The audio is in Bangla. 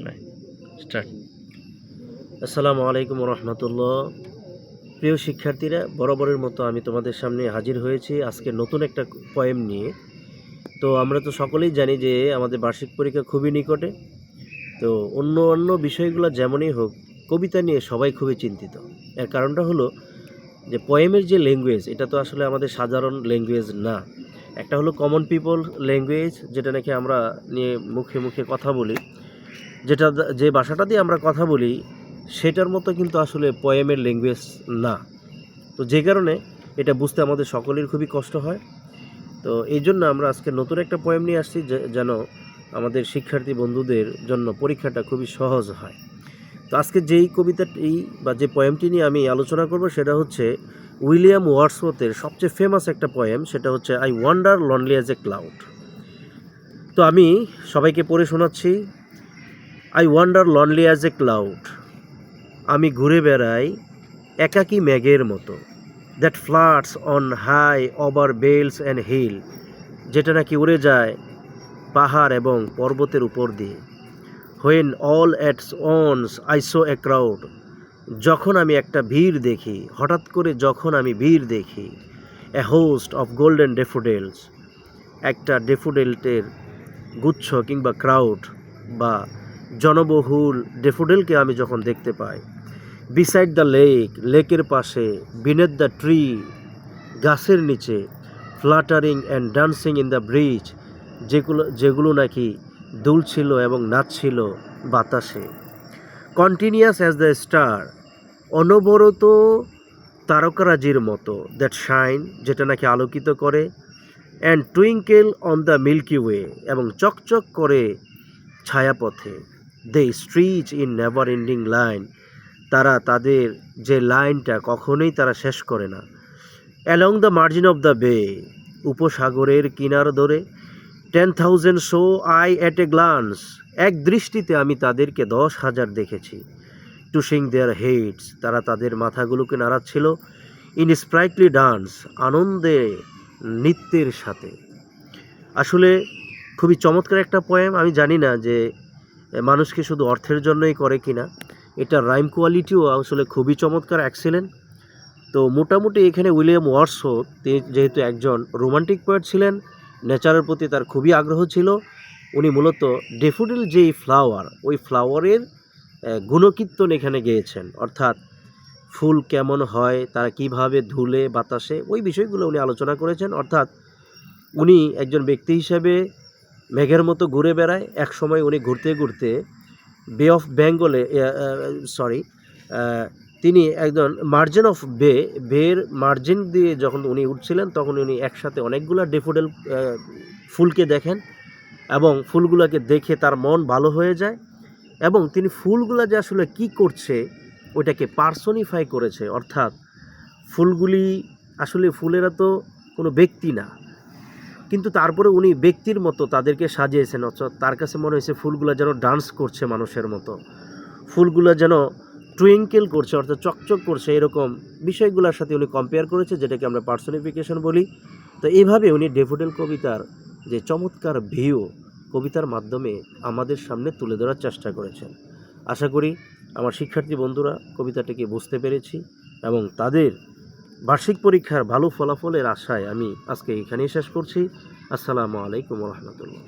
নাই স্টার্ট। আসসালামু আলাইকুম রহমতুল্লাহ। প্রিয় শিক্ষার্থীরা, বরাবরের মতো আমি তোমাদের সামনে হাজির হয়েছি আজকে নতুন একটা পয়েম নিয়ে। তো আমরা তো সকলেই জানি যে আমাদের বার্ষিক পরীক্ষা খুবই নিকটে। তো অন্য বিষয়গুলো যেমনই হোক, কবিতা নিয়ে সবাই খুবই চিন্তিত। এর কারণটা হলো যে পয়েমের যে ল্যাঙ্গুয়েজ, এটা তো আসলে আমাদের সাধারণ ল্যাঙ্গুয়েজ না। একটা হলো কমন পিপল ল্যাঙ্গুয়েজ, যেটা নাকি আমরা নিয়ে মুখে মুখে কথা বলি, যে ভাষাটা দিয়ে আমরা কথা বলি সেটার মতো কিন্তু আসলে পয়েমের ল্যাঙ্গুয়েজ না। তো যে কারণে এটা বুঝতে আমাদের সকলের খুবই কষ্ট হয়। তো এই জন্য আমরা আজকে নতুন একটা পয়েম নিয়ে আসছি যেন আমাদের শিক্ষার্থী বন্ধুদের জন্য পরীক্ষাটা খুবই সহজ হয়। তো আজকে যেই কবিতাটি বা যে পয়েমটি নিয়ে আমি আলোচনা করব সেটা হচ্ছে উইলিয়াম ওয়ার্ডসওয়ার্থের সবচেয়ে ফেমাস একটা পয়েম, সেটা হচ্ছে I wander lonely as a cloud. তো আমি সবাইকে পড়ে শোনাচ্ছি। I wander lonely as a cloud, আমি ঘুরে বেড়াই একাকী মেঘের মতো, that floats on high over vales and hill, যেটা নাকি উড়ে যায় পাহাড় এবং পর্বতের উপর দিয়ে। When all at once I saw a crowd, যখন আমি একটা ভিড় দেখি, হঠাৎ করে যখন আমি ভিড় দেখি, এ হোস্ট অফ গোল্ডেন ডেফোডেলস, একটা ডেফোডেল্টের গুচ্ছ কিংবা ক্রাউড বা জনবহুল ডেফোডেলকে আমি যখন দেখতে পাই। বিসাইড দ্য লেক, লেকের পাশে, বিনেথ দ্য ট্রি, গাছের নিচে, fluttering and dancing in the breeze, যেগুলো নাকি দুলছিল এবং নাচছিল বাতাসে। কন্টিনিউয়াস অ্যাজ দ্য স্টার, অনবরত তারকারাজির মতো, দ্যাট শাইন, যেটা নাকি আলোকিত করে, and twinkle on the milky way, এবং চকচক করে ছায়াপথে। They stretch in never ending line, তারা তাদের যে লাইনটা কখনোই তারা শেষ করে না। Along the margin of the bay, উপসাগরের কিনার ধরে। 10,000 saw I at a glance, এক দৃষ্টিতে আমি তাদেরকে 10,000 দেখেছি। টুশিং দেয়ার হেডস, তারা তাদের মাথাগুলোকে নাড়াচ্ছিল। ইন স্প্রাইটলি ডান্স, আনন্দে নৃত্যের সাথে। আসলে খুবই চমৎকার একটা পয়েম। আমি জানি না যে মানুষকে শুধু অর্থের জন্যই করে কিনা, এটা রাইম কোয়ালিটিও আসলে খুবই চমৎকার, এক্সেলেন্ট। তো মোটামুটি এখানে উইলিয়াম ওয়ার্ডসওয়ার্থ, তিনি যেহেতু একজন রোমান্টিক পোয়েট ছিলেন, নেচারের প্রতি তার খুবই আগ্রহ ছিল, উনি মূলত ডেফোডিল যেই ফ্লাওয়ার, ওই ফ্লাওয়ারের গুণকীর্তন এখানে গেয়েছেন। অর্থাৎ ফুল কেমন হয়, তারা কিভাবে ধুলে বাতাসে, ওই বিষয়গুলো উনি আলোচনা করেছেন। অর্থাৎ উনি একজন ব্যক্তি হিসেবে মেঘের মতো ঘুরে বেড়ায়। এক সময় উনি ঘুরতে ঘুরতে বে অফ বেঙ্গলে, তিনি একজন মার্জিন অফ বের মার্জিন দিয়ে যখন উনি উঠছিলেন, তখন উনি একসাথে অনেকগুলো ডেফোডেল ফুলকে দেখেন, এবং ফুলগুলোকে দেখে তার মন ভালো হয়ে যায়, এবং তিনি ফুলগুলা যে আসলে কি করছে ওইটাকে পার্সনিফাই করেছে। অর্থাৎ ফুলগুলি আসলে, ফুলেরা তো কোনো ব্যক্তি না, কিন্তু তারপরে উনি ব্যক্তির মতো তাদেরকে সাজিয়েছেন। অর্থাৎ তার কাছে মনে হয়েছে ফুলগুলো যেন ডান্স করছে মানুষের মতো, ফুলগুলো যেন টুইঙ্কেল করছে, অর্থাৎ চকচক করছে, এরকম বিষয়গুলোর সাথে উনি কম্পেয়ার করেছে, যেটাকে আমরা পার্সনিফিকেশন বলি। তো এইভাবে উনি ডেফোডিল কবিতার যে চমৎকার ভিউ কবিতার মাধ্যমে আমাদের সামনে তুলে ধরার চেষ্টা করেছেন। আশা করি আমার শিক্ষার্থী বন্ধুরা কবিতাটিকে বুঝতে পেরেছি, এবং তাদের বার্ষিক পরীক্ষার ভালো ফলাফলের আশায় আমি আজকে এখানেই শেষ করছি। আসসালামু আলাইকুম রহমতুল্লাহ।